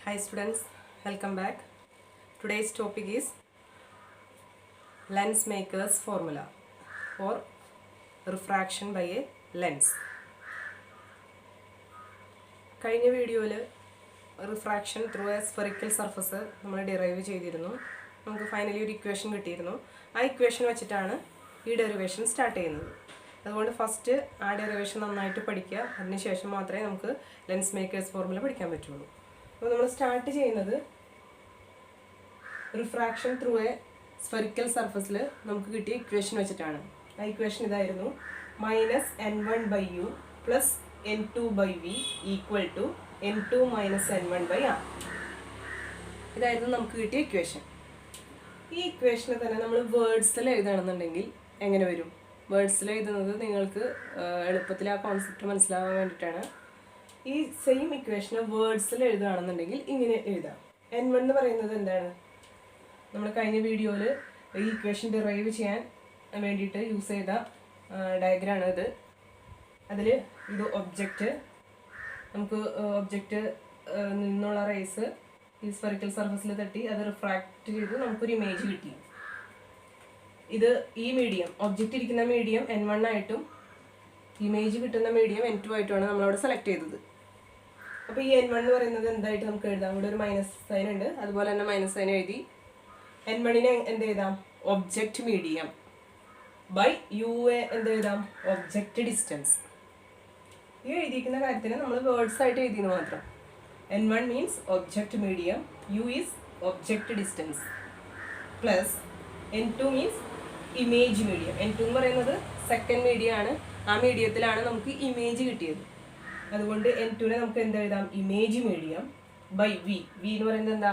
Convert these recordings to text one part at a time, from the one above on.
Hi students, welcome back. Today's topic is lens maker's formula for refraction by a lens. കഴിഞ്ഞ വീഡിയോയിൽ refraction through A spherical surface നമ്മൾ derive ചെയ്തിരുന്നു. നമുക്ക് finally ഒരു equation കിട്ടിയിരുന്നു. ആ ഇക്വേഷൻ വെച്ചിട്ടാണ് ഈ ഡെറിവേഷൻ സ്റ്റാർട്ട് ചെയ്യുന്നത്. അതുകൊണ്ട് ഫസ്റ്റ് ആ ഡെറിവേഷൻ നന്നായിട്ട് പഠിക്കുക. അതിനുശേഷം മാത്രമേ നമുക്ക് ലെൻസ് മേക്കേഴ്സ് ഫോർമുല പഠിക്കാൻ പറ്റുള്ളൂ. അപ്പോൾ നമ്മൾ സ്റ്റാർട്ട് ചെയ്യുന്നത് റിഫ്രാക്ഷൻ ത്രൂ എ സ്ഫെറിക്കൽ സർഫസിൽ നമുക്ക് കിട്ടിയ ഇക്വേഷൻ വെച്ചിട്ടാണ്. ആ ഇക്വേഷൻ ഇതായിരുന്നു: -n1/u plus n2/v equal to n2 - n1/r. ഇതായിരുന്നു നമുക്ക് കിട്ടിയ ഇക്വേഷൻ. ഈ ഇക്വേഷനെ തന്നെ നമ്മൾ വേർഡ്സിൽ എഴുതുകയാണെന്നുണ്ടെങ്കിൽ എങ്ങനെ വരും? വേർഡ്സിൽ എഴുതുന്നത് നിങ്ങൾക്ക് എളുപ്പത്തിൽ ആ കോൺസെപ്റ്റ് മനസ്സിലാവാൻ വേണ്ടിയിട്ടാണ്. ഈ സെയിം ഇക്വേഷനെ വേർഡ്സിൽ എഴുതുകയാണെന്നുണ്ടെങ്കിൽ ഇങ്ങനെ എഴുതാം. n1 എന്ന് പറയുന്നത് എന്താണ്? നമ്മൾ കഴിഞ്ഞ വീഡിയോയിൽ ഈ ഇക്വേഷൻ ഡിറൈവ് ചെയ്യാൻ വേണ്ടിയിട്ട് യൂസ് ചെയ്ത ഡയഗ്രാണ് ഇത്. അതിൽ ഇത് ഒബ്ജക്റ്റ്, നമുക്ക് ഒബ്ജക്റ്റ് നിന്നുള്ള റേസ് ഈ സ്ഫെറിക്കൽ സർഫസിൽ തട്ടി അത് റിഫ്രാക്റ്റ് ചെയ്ത് നമുക്കൊരു ഇമേജ് കിട്ടി. ഇത് ഈ മീഡിയം, ഒബ്ജക്റ്റ് ഇരിക്കുന്ന മീഡിയം n1 ആയിട്ടും ഇമേജ് കിട്ടുന്ന മീഡിയം n2 ആയിട്ടുമാണ് നമ്മളവിടെ സെലക്ട് ചെയ്തത്. അപ്പോൾ ഈ n1 എന്ന് പറയുന്നത് എന്തായിട്ട് നമുക്ക് എഴുതാം? ഇവിടെ ഒരു മൈനസ് സൈൻ ഉണ്ട്, അതുപോലെ തന്നെ മൈനസ് സൈൻ എഴുതി. n1നെ എന്ത് എഴുതാം? ഒബ്ജക്റ്റ് മീഡിയം ബൈ യു എന്ത് എഴുതാം? Object distance. ഈ എഴുതിയിരിക്കുന്ന കാര്യത്തിന് നമ്മൾ വേർഡ്സ് ആയിട്ട് എഴുതിയെന്ന് മാത്രം. n1 means object medium, u is object distance, plus n2 means image medium. n2 എന്ന് പറയുന്നത് സെക്കൻഡ് മീഡിയം ആണ്. ആ മീഡിയത്തിലാണ് നമുക്ക് ഇമേജ് കിട്ടിയത്. അതുകൊണ്ട് n2നെ നമുക്ക് എന്ത് എഴുതാം? Image medium by v. v എന്ന് പറയുന്നത് എന്താ?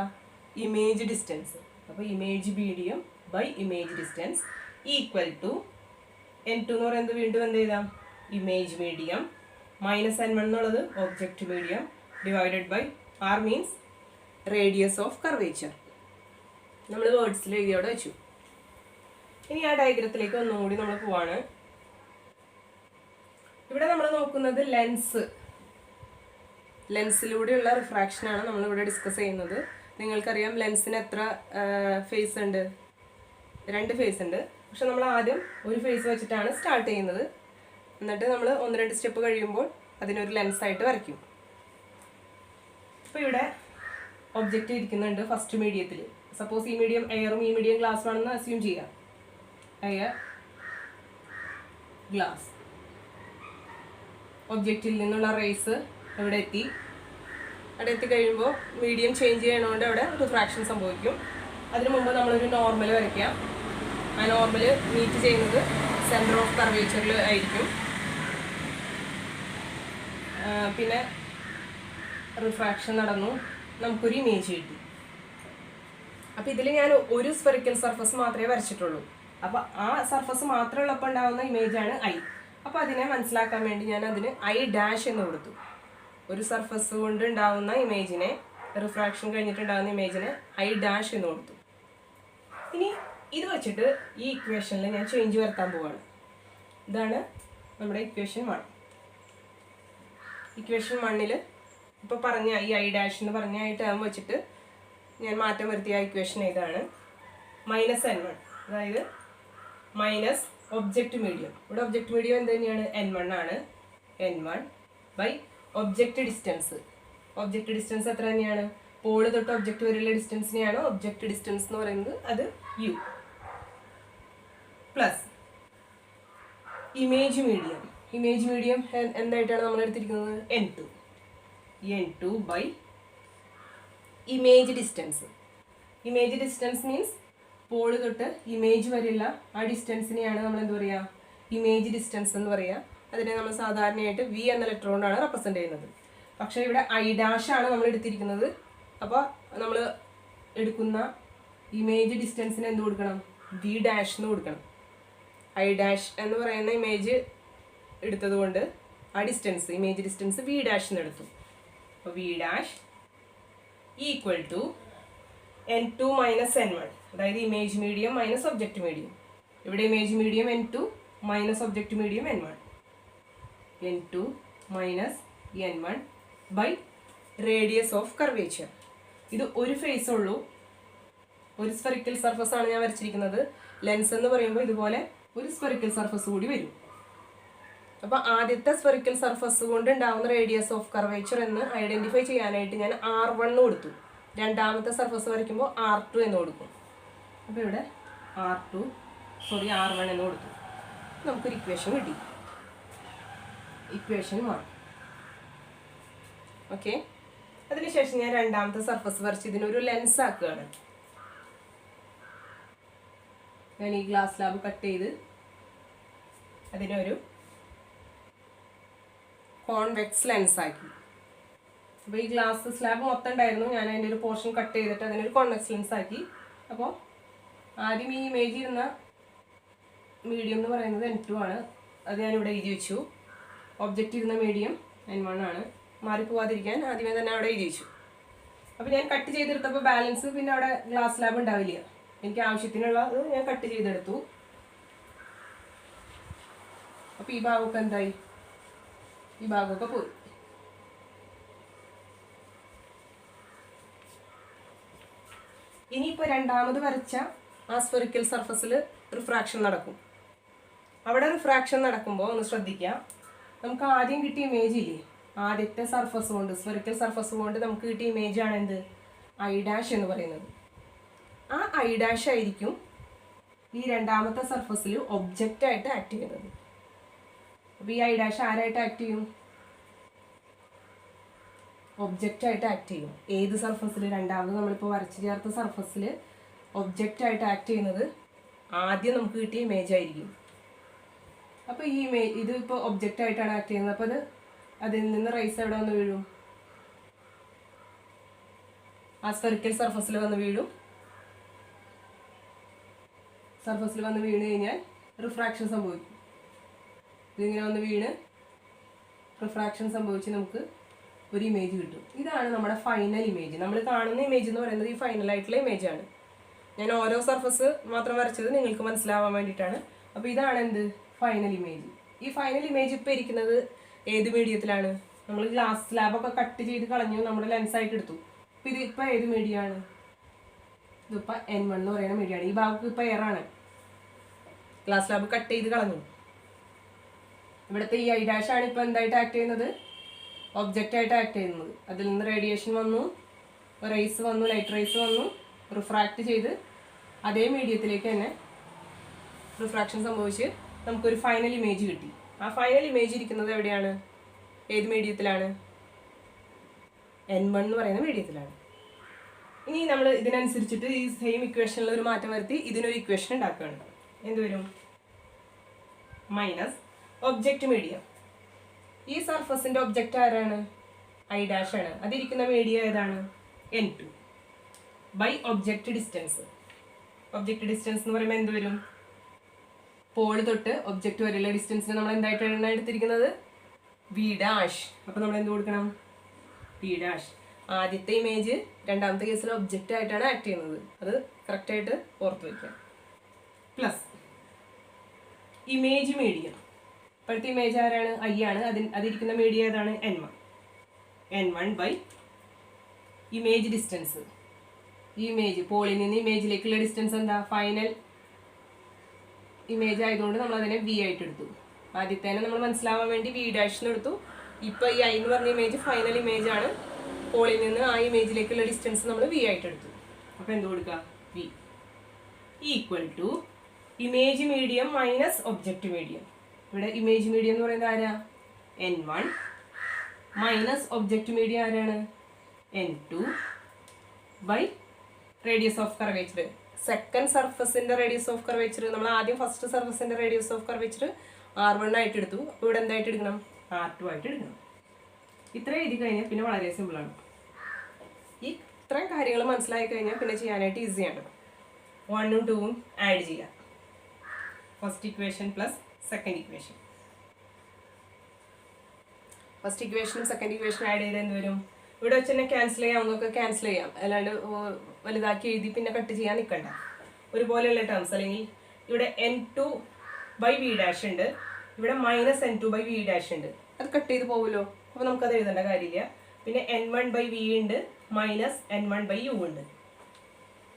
Image distance. അപ്പോൾ image medium by image distance equal to n2 എന്ന് പറയുന്നത് വീണ്ടും എന്ത് എഴുതാം? ഇമേജ് മീഡിയം മൈനസ് n1 എന്നുള്ളത് object medium divided by r means radius of curvature. നമ്മൾ വേർഡ്സിൽ എഴുതി അവിടെ വെച്ചു. ഇനി ആ ഡയഗ്രത്തിലേക്ക് ഒന്നും കൂടി നമ്മൾ പോവാണ്. ഇവിടെ നമ്മൾ നോക്കുന്നത് ലെൻസിലൂടെയുള്ള റിഫ്രാക്ഷനാണ് നമ്മളിവിടെ ഡിസ്കസ് ചെയ്യുന്നത്. നിങ്ങൾക്കറിയാം ലെൻസിന് എത്ര ഫേസ് ഉണ്ട്? 2 ഫേസ് ഉണ്ട്. പക്ഷെ നമ്മൾ ആദ്യം ഒരു ഫേസ് വെച്ചിട്ടാണ് സ്റ്റാർട്ട് ചെയ്യുന്നത്. എന്നിട്ട് നമ്മൾ 1-2 സ്റ്റെപ്പ് കഴിയുമ്പോൾ അതിനൊരു ലെൻസായിട്ട് വരയ്ക്കും. ഇപ്പോൾ ഇവിടെ ഒബ്ജക്റ്റ് ഇരിക്കുന്നുണ്ട് ഫസ്റ്റ് മീഡിയത്തിൽ. സപ്പോസ് ഈ മീഡിയം എയറും ഈ മീഡിയം ഗ്ലാസ്സും ആണെന്ന് അസ്യൂം ചെയ്യാം. Air, glass. ഒബ്ജക്റ്റിൽ നിന്നുള്ള റേസ് ഇവിടെ എത്തി. അവിടെ എത്തിക്കഴിയുമ്പോൾ മീഡിയം ചേഞ്ച് ചെയ്യണോണ്ട് അവിടെ റിഫ്രാക്ഷൻ സംഭവിക്കും. അതിനു മുമ്പ് നമ്മളൊരു നോർമൽ വരയ്ക്കാം. ആ നോർമൽ മീറ്റ് ചെയ്യുന്നത് സെൻറ്റർ ഓഫ് കർവേച്ചറിൽ ആയിരിക്കും. പിന്നെ റിഫ്രാക്ഷൻ നടന്നു, നമുക്കൊരു ഇമേജ് കിട്ടി. അപ്പോൾ ഇതിൽ ഞാൻ ഒരു സ്ഫെറിക്കൽ സർഫസ് മാത്രമേ വരച്ചിട്ടുള്ളൂ. അപ്പോൾ ആ സർഫസ് മാത്രം ഉള്ളപ്പോൾ ഉണ്ടാകുന്ന ഇമേജാണ് ഐ. അപ്പോൾ അതിനെ മനസ്സിലാക്കാൻ വേണ്ടി ഞാൻ അതിന് I' എന്ന് കൊടുത്തു. ഒരു സർഫസ് കൊണ്ട് ഉണ്ടാകുന്ന ഇമേജിനെ, റിഫ്രാക്ഷൻ കഴിഞ്ഞിട്ടുണ്ടാകുന്ന ഇമേജിനെ I' എന്ന് കൊടുത്തു. ഇനി ഇത് വെച്ചിട്ട് ഈ ഇക്വേഷനിൽ ഞാൻ ചേഞ്ച് വരുത്താൻ പോവാണ്. ഇതാണ് നമ്മുടെ ഇക്വേഷൻ 1. ഇക്വേഷൻ 1ൽ ഇപ്പോൾ പറഞ്ഞ ഈ I' എന്ന് പറഞ്ഞ ഈ ടേം വെച്ചിട്ട് ഞാൻ മാറ്റം വരുത്തിയ ഇക്വേഷൻ ഇതാണ്. -n1, അതായത് മൈനസ് ഒബ്ജക്റ്റ് മീഡിയം. ഇവിടെ ഒബ്ജക്റ്റ് മീഡിയം എന്ത് തന്നെയാണ്? n1 ആണ്. n1 by object distance. Object distance എത്ര തന്നെയാണ്? പോള് തൊട്ട് ഒബ്ജക്റ്റ് വരെയുള്ള ഡിസ്റ്റൻസിനെയാണ് ഒബ്ജക്റ്റ് ഡിസ്റ്റൻസ് എന്ന് പറയുന്നത്. അത് u plus image medium. Image medium എന്തായിട്ടാണ് നമ്മൾ എടുത്തിരിക്കുന്നത്? n2 by image distance. Image distance means pole തൊട്ട് ഇമേജ് വരെയുള്ള ആ ഡിസ്റ്റൻസിനെയാണ് നമ്മൾ എന്ത് പറയുക? ഇമേജ് ഡിസ്റ്റൻസ് എന്ന് പറയുക. അതിനെ നമ്മൾ സാധാരണയായിട്ട് v എന്ന ലെറ്റർ കൊണ്ടാണ് റെപ്രസെൻറ്റ് ചെയ്യുന്നത്. പക്ഷേ ഇവിടെ I' ആണ് നമ്മൾ എടുത്തിരിക്കുന്നത്. അപ്പോൾ നമ്മൾ എടുക്കുന്ന ഇമേജ് ഡിസ്റ്റൻസിന് എന്ത് കൊടുക്കണം? v' എന്ന് കൊടുക്കണം. I' എന്ന് പറയുന്ന ഇമേജ് എടുത്തത് കൊണ്ട് ആ ഡിസ്റ്റൻസ്, ഇമേജ് ഡിസ്റ്റൻസ് v' എന്ന് എടുത്തു. അപ്പോൾ v' equal to n2 - n1, അതായത് image medium minus object medium. ഇവിടെ image medium n2 minus object medium n1. n2 - n1 by radius of curvature. ഇത് ഒരു ഫേസ് ഉള്ളൂ, ഒരു സ്ഫെറിക്കൽ സർഫസ് ആണ് ഞാൻ വരച്ചിരിക്കുന്നത്. ലെൻസ് എന്ന് പറയുമ്പോൾ ഇതുപോലെ ഒരു സ്ഫെറിക്കൽ സർഫസ് കൂടി വരും. അപ്പോൾ ആദ്യത്തെ സ്ഫെറിക്കൽ സർഫസ് കൊണ്ട് ഉണ്ടാകുന്ന റേഡിയസ് ഓഫ് കർവേച്ചർ എന്ന് ഐഡന്റിഫൈ ചെയ്യാനായിട്ട് ഞാൻ R1 കൊടുത്തു. രണ്ടാമത്തെ സർഫസ് വരയ്ക്കുമ്പോൾ R2 എന്ന് കൊടുക്കും. അപ്പോൾ ഇവിടെ R1 എന്ന് കൊടുത്തു. നമുക്കൊരു ഇക്വേഷൻ കിട്ടി, ഇക്വേഷൻ 1. ഓക്കെ, അതിനുശേഷം ഞാൻ രണ്ടാമത്തെ സർഫസ് വരച്ച് ഇതിനൊരു ലെൻസ് ആക്കുകയാണ്. ഞാൻ ഈ ഗ്ലാസ് സ്ലാബ് കട്ട് ചെയ്ത് അതിനൊരു കോൺവെക്സ് ലെൻസ് ആക്കി. അപ്പോൾ ഈ ഗ്ലാസ് സ്ലാബ് മൊത്തം ഉണ്ടായിരുന്നു, ഞാൻ അതിൻ്റെ ഒരു പോർഷൻ കട്ട് ചെയ്തിട്ട് അതിനൊരു കോൺവെക്സ് ലെൻസ് ആക്കി. അപ്പോൾ ആദ്യം ഈ ഇമേജ് ഇരുന്ന മീഡിയം എന്ന് പറയുന്നത് N2 ആണ്, അത് ഞാനിവിടെ എഴുതി വെച്ചു. ഒബ്ജക്റ്റ് ഇരുന്ന മീഡിയം N1 ആണ്. മാറിപ്പോവാതിരിക്കാൻ ആദ്യമേ തന്നെ അവിടെ എഴുതി വെച്ചു. അപ്പോൾ ഞാൻ കട്ട് ചെയ്തെടുത്തപ്പോൾ ബാലൻസ് പിന്നെ അവിടെ ഗ്ലാസ് സ്ലാബ് ഉണ്ടാവില്ല. എനിക്ക് ആവശ്യത്തിനുള്ളത് ഞാൻ കട്ട് ചെയ്തെടുത്തു. അപ്പോൾ ഈ ഭാഗമൊക്കെ എന്തായി, ഈ ഭാഗമൊക്കെ പോയി. ഇനിയിപ്പോൾ രണ്ടാമത് വരച്ച ആ സ്ഫെറിക്കൽ സർഫസിൽ റിഫ്രാക്ഷൻ നടക്കും. അവിടെ റിഫ്രാക്ഷൻ നടക്കുമ്പോൾ ഒന്ന് ശ്രദ്ധിക്കുക, നമുക്ക് ആദ്യം കിട്ടിയ ഇമേജ് ഇല്ലേ, ആദ്യത്തെ സർഫസ് കൊണ്ട് സ്ഫെറിക്കൽ സർഫസ് കൊണ്ട് നമുക്ക് കിട്ടിയ ഇമേജ് ആണ് എന്ത്, I' എന്ന് പറയുന്നത്. ആ I' ആയിരിക്കും ഈ രണ്ടാമത്തെ സർഫസിൽ ഒബ്ജക്റ്റ് ആയിട്ട് ആക്ട് ചെയ്യുന്നത്. അപ്പോൾ ഈ I' ആരായിട്ട് ആക്ട് ചെയ്യും, ഒബ്ജക്റ്റ് ആയിട്ട് ആക്ട് ചെയ്യും. ഏത് സർഫസിൽ, രണ്ടാമത് നമ്മളിപ്പോൾ വരച്ചു ചേർത്ത സർഫസിൽ ഒബ്ജക്റ്റ് ആയിട്ട് ആക്ട് ചെയ്യുന്നത് ആദ്യം നമുക്ക് കിട്ടിയ ഇമേജ് ആയിരിക്കും. അപ്പോൾ ഈ ഇമേജ് ഇത് ഇപ്പോൾ ഒബ്ജക്റ്റ് ആയിട്ടാണ് ആക്ട് ചെയ്യുന്നത്. അപ്പോൾ അതിൽ നിന്ന് റൈസ് എവിടെ വന്ന് വീഴും, ആ സ്ഫെറിക്കൽ സർഫസിൽ വന്ന് വീഴും. സർഫസിൽ വന്ന് വീണ് കഴിഞ്ഞാൽ റിഫ്രാക്ഷൻ സംഭവിക്കും. ഇതിങ്ങനെ വന്ന് വീണ് റിഫ്രാക്ഷൻ സംഭവിച്ച് നമുക്ക് ഒരു ഇമേജ് കിട്ടും. ഇതാണ് നമ്മുടെ ഫൈനൽ ഇമേജ്. നമ്മൾ കാണുന്ന ഇമേജ് എന്ന് പറയുന്നത് ഈ ഫൈനൽ ആയിട്ടുള്ള ഇമേജാണ്. ഞാൻ ഓരോ സർഫസ് മാത്രം വരച്ചത് നിങ്ങൾക്ക് മനസ്സിലാവാൻ വേണ്ടിയിട്ടാണ്. അപ്പോൾ ഇതാണ് എന്ത്, ഫൈനൽ ഇമേജ്. ഈ ഫൈനൽ ഇമേജ് ഇപ്പോൾ ഇരിക്കുന്നത് ഏത് മീഡിയത്തിലാണ്, നമ്മൾ ഗ്ലാസ് സ്ലാബൊക്കെ കട്ട് ചെയ്ത് കളഞ്ഞു, നമ്മുടെ ലെൻസായിട്ട് എടുത്തു. അപ്പോൾ ഇത് ഇപ്പോൾ ഏത് മീഡിയമാണ്, ഇതിപ്പോൾ N1 എന്ന് പറയുന്ന മീഡിയമാണ്. ഈ ഭാഗത്ത് ഇപ്പോൾ എയറാണ്, ഗ്ലാസ് സ്ലാബ് കട്ട് ചെയ്ത് കളഞ്ഞു. ഇവിടുത്തെ ഈ I' ആണ് ഇപ്പോൾ എന്തായിട്ട് ആക്ട് ചെയ്യുന്നത്, ഒബ്ജക്റ്റ് ആയിട്ട് ആക്ട് ചെയ്യുന്നത്. അതിൽ നിന്ന് റേഡിയേഷൻ വന്നു, റേസ് വന്നു, ലൈറ്റ് റേസ് വന്നു, റിഫ്രാക്റ്റ് ചെയ്ത് അതേ മീഡിയത്തിലേക്ക് തന്നെ റിഫ്രാക്ഷൻ സംഭവിച്ച് നമുക്കൊരു ഫൈനൽ ഇമേജ് കിട്ടി. ആ ഫൈനൽ ഇമേജ് ഇരിക്കുന്നത് എവിടെയാണ്, ഏത് മീഡിയത്തിലാണ്, N1 എന്ന് പറയുന്ന മീഡിയത്തിലാണ്. ഇനി നമ്മൾ ഇതിനനുസരിച്ചിട്ട് ഈ സെയിം ഇക്വേഷനിൽ ഒരു മാറ്റം വരുത്തി ഇതിനൊരു ഇക്വേഷൻ ഉണ്ടാക്കുകയാണ്. എന്ത് വരും, മൈനസ് ഒബ്ജക്റ്റ് മീഡിയം. ഈ സർഫസിൻ്റെ ഒബ്ജക്റ്റ് ആരാണ്, I' ആണ്. അതിരിക്കുന്ന മീഡിയ ഏതാണ്, N2 by object distance. Object distance എന്ന് പറയുമ്പോൾ എന്ത് വരും, പോള് തൊട്ട് ഒബ്ജക്റ്റ് വരെയുള്ള ഡിസ്റ്റൻസിന് നമ്മൾ എന്തായിട്ടാണ് എടുത്തിരിക്കുന്നത്, V'. അപ്പോൾ നമ്മൾ എന്ത് കൊടുക്കണം, V'. ആദ്യത്തെ ഇമേജ് രണ്ടാമത്തെ കേസിൽ ഒബ്ജക്റ്റ് ആയിട്ടാണ് ആക്ട് ചെയ്യുന്നത്, അത് കറക്റ്റായിട്ട് ഓർത്ത് വയ്ക്കുക. Plus image medium. ഇപ്പോഴത്തെ ഇമേജ് ആരാണ്, I ആണ്. അതിരിക്കുന്ന മീഡിയ ഏതാണ്, N1 ബൈ ഇമേജ് ഡിസ്റ്റൻസ്. ഈ ഇമേജ് പോളിൽ നിന്ന് ഇമേജിലേക്കുള്ള ഡിസ്റ്റൻസ് എന്താ, ഫൈനൽ ഇമേജ് ആയതുകൊണ്ട് നമ്മൾ അതിനെ V ആയിട്ട് എടുത്തു. ആദ്യത്തേനെ നമ്മൾ മനസ്സിലാവാൻ വേണ്ടി V' എന്ന് എടുത്തു. ഇപ്പോൾ ഈ I എന്ന് പറഞ്ഞ ഇമേജ് ഫൈനൽ ഇമേജ് ആണ്, പോളിൽ നിന്ന് ആ ഇമേജിലേക്കുള്ള ഡിസ്റ്റൻസ് നമ്മൾ V ആയിട്ട് എടുത്തു. അപ്പോൾ എന്ത് കൊടുക്കുക, V equal to image medium minus object medium. ഇവിടെ ഇമേജ് മീഡിയം എന്ന് പറയുന്നത് ആരാ, N1 മൈനസ് ഒബ്ജക്റ്റ് മീഡിയം ആരാണ്, N2 by radius of curvature. Second സർഫസിൻ്റെ റേഡിയസ് ഓഫ് കർവേച്ചർ നമ്മൾ ആദ്യം ഫസ്റ്റ് സർഫസിൻ്റെ റേഡിയസ് ഓഫ് കർവേച്ചർ R1 ആയിട്ട് എടുത്തു. അപ്പോൾ ഇവിടെ എന്തായിട്ട് എടുക്കണം, R2 ആയിട്ട് എടുക്കണം. ഇത്രയും എഴുതി കഴിഞ്ഞാൽ പിന്നെ വളരെ സിമ്പിളാണ്. ഈ ഇത്രയും കാര്യങ്ങൾ മനസ്സിലായി കഴിഞ്ഞാൽ പിന്നെ ചെയ്യാനായിട്ട് ഈസിയാണ്. 1ഉം 2ഉം ആഡ് ചെയ്യാം. First equation plus second equation. First ഇക്വേഷനും സെക്കൻഡ് ഇക്വേഷൻ ആഡ് ചെയ്ത് എന്ത് വരും, ഇവിടെ വെച്ച് തന്നെ ക്യാൻസൽ ചെയ്യാവുന്നതൊക്കെ ക്യാൻസൽ ചെയ്യാം. അല്ലാണ്ട് വലുതാക്കി എഴുതി പിന്നെ കട്ട് ചെയ്യാൻ നിൽക്കണ്ട. ഒരുപോലെയുള്ള ടേംസ്, അല്ലെങ്കിൽ ഇവിടെ N2 ബൈ V' ഉണ്ട്, ഇവിടെ മൈനസ് N2 ബൈ V' ഉണ്ട്. അത് കട്ട് ചെയ്ത് പോകുമല്ലോ, അപ്പോൾ നമുക്കത് എഴുതേണ്ട കാര്യമില്ല. പിന്നെ N1 ബൈ V ഉണ്ട്, മൈനസ് n1/u ഉണ്ട്.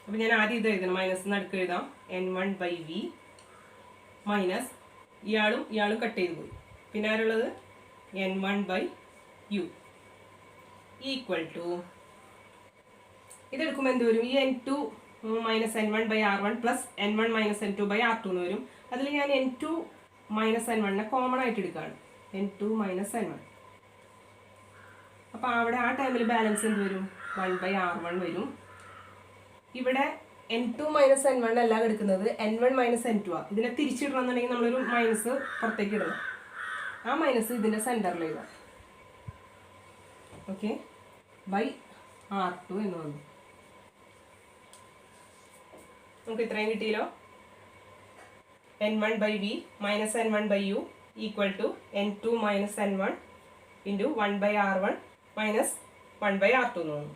അപ്പം ഞാൻ ആദ്യം ഇത് എഴുതണം, മൈനസ് നടുക്ക് എഴുതാം. n1/v മൈനസ് ഇയാളും കട്ട് ചെയ്ത് പോയി. പിന്നെ ആരുള്ളത് n1/u ഈക്വൽ ടു ഇതെടുക്കുമ്പോൾ എന്ത് വരും? ഈ n2 minus n1/r1 plus n1 minus n2/r2 എന്ന് വരും. അതിൽ ഞാൻ n2 മൈനസ് n1 കോമൺ ആയിട്ട് എടുക്കുകയാണ്. n2 minus n1. അപ്പം അവിടെ ആ ടൈമിൽ ബാലൻസ് എന്ത് വരും? 1/r1 വരും. ഇവിടെ n2 മൈനസ് n1 അല്ല എടുക്കുന്നത്, n1 മൈനസ് n2 ആണ്. ഇതിനെ തിരിച്ചിടണമെന്നുണ്ടെങ്കിൽ നമ്മളൊരു മൈനസ് പുറത്തേക്ക് ഇടണം. ആ മൈനസ് ഇതിൻ്റെ സെൻറ്ററിൽ എഴുതാം. ഓക്കെ, ബൈ r2 എന്ന് വന്നു. നമുക്ക് ഇത്രയും കിട്ടിയല്ലോ. n1/v minus n1/u equal to n2 minus n1 into 1/r1 minus 1/r2 എന്ന് വന്നു.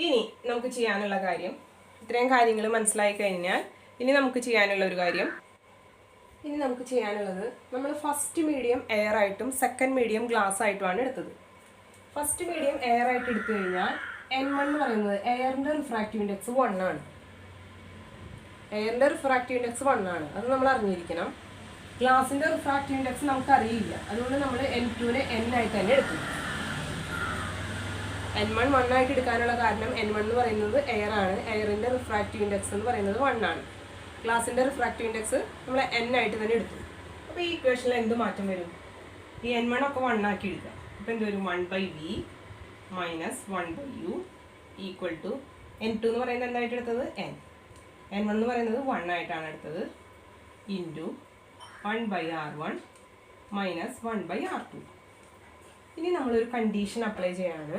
ഇനി നമുക്ക് ചെയ്യാനുള്ള കാര്യം, ഇത്രയും കാര്യങ്ങൾ മനസ്സിലായി കഴിഞ്ഞാൽ ഇനി നമുക്ക് ചെയ്യാനുള്ളത് നമ്മൾ ഫസ്റ്റ് മീഡിയം എയർ ആയിട്ടും സെക്കൻഡ് മീഡിയം ഗ്ലാസ് ആയിട്ടുമാണ് എടുത്തത്. ഫസ്റ്റ് മീഡിയം എയർ ആയിട്ട് എടുത്തു കഴിഞ്ഞാൽ n1 എന്ന് പറയുന്നത് എയറിൻ്റെ റിഫ്രാക്റ്റീവ് ഇൻഡെക്സ് 1 ആണ്. എയറിൻ്റെ റിഫ്രാക്റ്റീവ് ഇൻഡെക്സ് 1 ആണ്, അത് നമ്മൾ അറിഞ്ഞിരിക്കണം. ഗ്ലാസിൻ്റെ റിഫ്രാക്റ്റീവ് ഇൻഡെക്സ് നമുക്ക് അറിയില്ല, അതുകൊണ്ട് നമ്മൾ n2നെ n ആയിട്ട് തന്നെ എടുത്തു. n1 1 ആയിട്ട് എടുക്കാനുള്ള കാരണം n1 എന്ന് പറയുന്നത് എയർ ആണ്. എയറിൻ്റെ റിഫ്രാക്റ്റീവ് ഇൻഡെക്സ് എന്ന് പറയുന്നത് 1 ആണ്. ഗ്ലാസിൻ്റെ റിഫ്രാക്റ്റീവ് ഇൻഡെക്സ് നമ്മൾ n ആയിട്ട് തന്നെ എടുത്തു. അപ്പോൾ ഈ ഇക്വേഷനിൽ എന്ത് മാറ്റം വരും? ഈ n1 ഒക്കെ 1 ആക്കി എടുക്കുക. അപ്പോൾ എന്ത് വരും? 1/v minus 1/u equal to n2 എന്ന് പറയുന്നത് എന്തായിട്ട് എടുത്തത്? n1 എന്ന് പറയുന്നത് 1 ആയിട്ടാണ് എടുത്തത്, ഇൻറ്റു 1/r1 മൈനസ് 1/r2. ഇനി നമ്മളൊരു കണ്ടീഷൻ അപ്ലൈ ചെയ്യാണ്.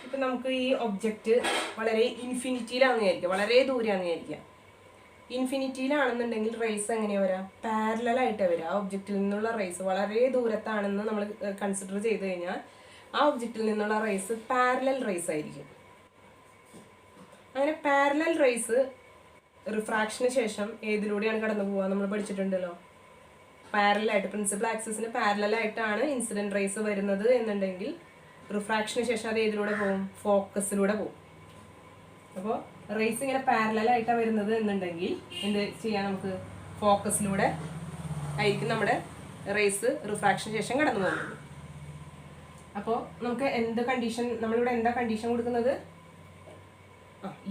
ഇപ്പം നമുക്ക് ഈ ഒബ്ജക്റ്റ് വളരെ ഇൻഫിനിറ്റിയിലാണെന്ന് വിചാരിക്കുക, വളരെ ദൂരെയാണെന്ന് വിചാരിക്കുക. ഇൻഫിനിറ്റിയിലാണെന്നുണ്ടെങ്കിൽ റേസ് എങ്ങനെയാണ് വരിക? പാരലായിട്ടാണ് വരിക. ആ ഒബ്ജക്റ്റിൽ നിന്നുള്ള റേസ് വളരെ ദൂരത്താണെന്ന് നമ്മൾ കൺസിഡർ ചെയ്ത് കഴിഞ്ഞാൽ ആ ഒബ്ജക്റ്റിൽ നിന്നുള്ള റേസ് പാരലൽ റേസ് ആയിരിക്കും. അങ്ങനെ പാരലൽ റേസ് റിഫ്രാക്ഷന് ശേഷം ഏതിലൂടെയാണ് കടന്നു പോവുക? നമ്മൾ പഠിച്ചിട്ടുണ്ടല്ലോ, പാരലായിട്ട്, പ്രിൻസിപ്പൽ ആക്സിസിന് പാരലായിട്ടാണ് ഇൻസിഡൻറ്റ് റേസ് വരുന്നത് എന്നുണ്ടെങ്കിൽ റിഫ്രാക്ഷന് ശേഷം അത് ഏതിലൂടെ പോകും? ഫോക്കസിലൂടെ പോകും. അപ്പോൾ റേസ് ഇങ്ങനെ പാരലായിട്ടാണ് വരുന്നത് എന്നുണ്ടെങ്കിൽ എന്ത് ചെയ്യാം? നമുക്ക് ഫോക്കസിലൂടെ ആയിരിക്കും നമ്മുടെ റേസ് റിഫ്രാക്ഷന് ശേഷം കടന്നു പോകുന്നത്. അപ്പോൾ നമുക്ക് എന്ത് കണ്ടീഷൻ, നമ്മളിവിടെ എന്താ കണ്ടീഷൻ കൊടുക്കുന്നത്?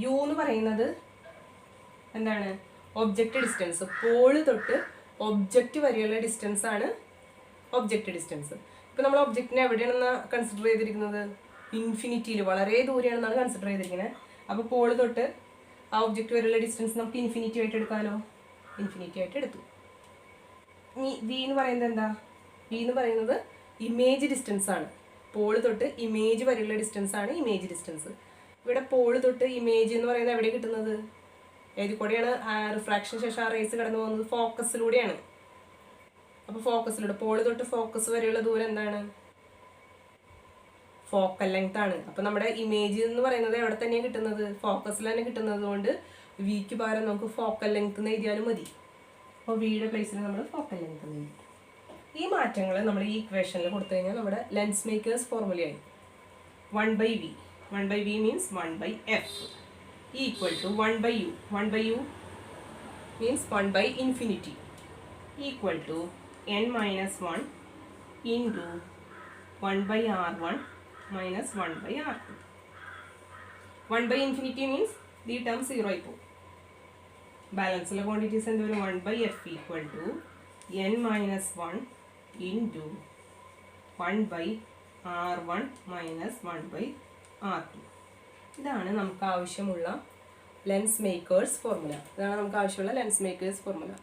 യു എന്ന് പറയുന്നത് എന്താണ്? Object distance. പോള് തൊട്ട് ഒബ്ജക്റ്റ് വരെയുള്ള ഡിസ്റ്റൻസ് ആണ് ഒബ്ജക്റ്റ് ഡിസ്റ്റൻസ്. ഇപ്പം നമ്മൾ ഒബ്ജക്റ്റിനെ എവിടെയാണെന്ന് കൺസിഡർ ചെയ്തിരിക്കുന്നത്? ഇൻഫിനിറ്റിയിൽ, വളരെ ദൂരെയാണെന്നാണ് കൺസിഡർ ചെയ്തിരിക്കുന്നത്. അപ്പോൾ പോള് തൊട്ട് ആ ഒബ്ജക്റ്റ് വരെയുള്ള ഡിസ്റ്റൻസ് നമുക്ക് ഇൻഫിനിറ്റി ആയിട്ട് എടുക്കാമല്ലോ. ഇൻഫിനിറ്റി ആയിട്ട് എടുത്തു. ഇനി വി എന്ന് പറയുന്നത് എന്താ? വി എന്ന് പറയുന്നത് ഇമേജ് ഡിസ്റ്റൻസ് ആണ്. പോള് തൊട്ട് ഇമേജ് വരെയുള്ള ഡിസ്റ്റൻസ് ആണ് ഇമേജ് ഡിസ്റ്റൻസ്. ഇവിടെ പോള് തൊട്ട് ഇമേജ് എന്ന് പറയുന്നത് എവിടെ കിട്ടുന്നത്? ഏതിൽ കൂടെയാണ് റിഫ്രാക്ഷന് ശേഷം ആ റേസ് കടന്നു പോകുന്നത്? ഫോക്കസിലൂടെയാണ്. അപ്പോൾ ഫോക്കസിലൂടെ, പോള് തൊട്ട് ഫോക്കസ് വരെയുള്ള ദൂരം എന്താണ്? ഫോക്കൽ ലെങ്ത് ആണ്. അപ്പോൾ നമ്മുടെ ഇമേജ് എന്ന് പറയുന്നത് എവിടെ തന്നെയാണ് കിട്ടുന്നത്? ഫോക്കസിൽ തന്നെ കിട്ടുന്നത് കൊണ്ട് വിക്ക് പകരം നമുക്ക് ഫോക്കൽ ലെങ്ത് എന്ന് എഴുതിയാലും മതി. അപ്പോൾ വിയുടെ പ്ലേസിൽ നമ്മൾ ഫോക്കൽ ലെങ്ത് എന്ന് എഴുതി. ഈ മാറ്റങ്ങൾ നമ്മൾ ഈ ഇക്വേഷനിൽ കൊടുത്തു കഴിഞ്ഞാൽ നമ്മുടെ ലെൻസ് മേക്കേഴ്സ് ഫോർമുലയായി. 1/v 1/v means 1/f equal to 1/u 1/u means 1/infinity equal to n minus 1 into 1/r1 minus 1/r2. 1/infinity means ഈ ടേം 0 ആയി പോകും. ബാലൻസുള്ള ക്വാണ്ടിറ്റീസ് എന്ത് വരും? 1/f equal to n minus 1 into 1/r1 minus 1/r2. ഇതാണ് നമുക്ക് ആവശ്യമുള്ള lens makers formula.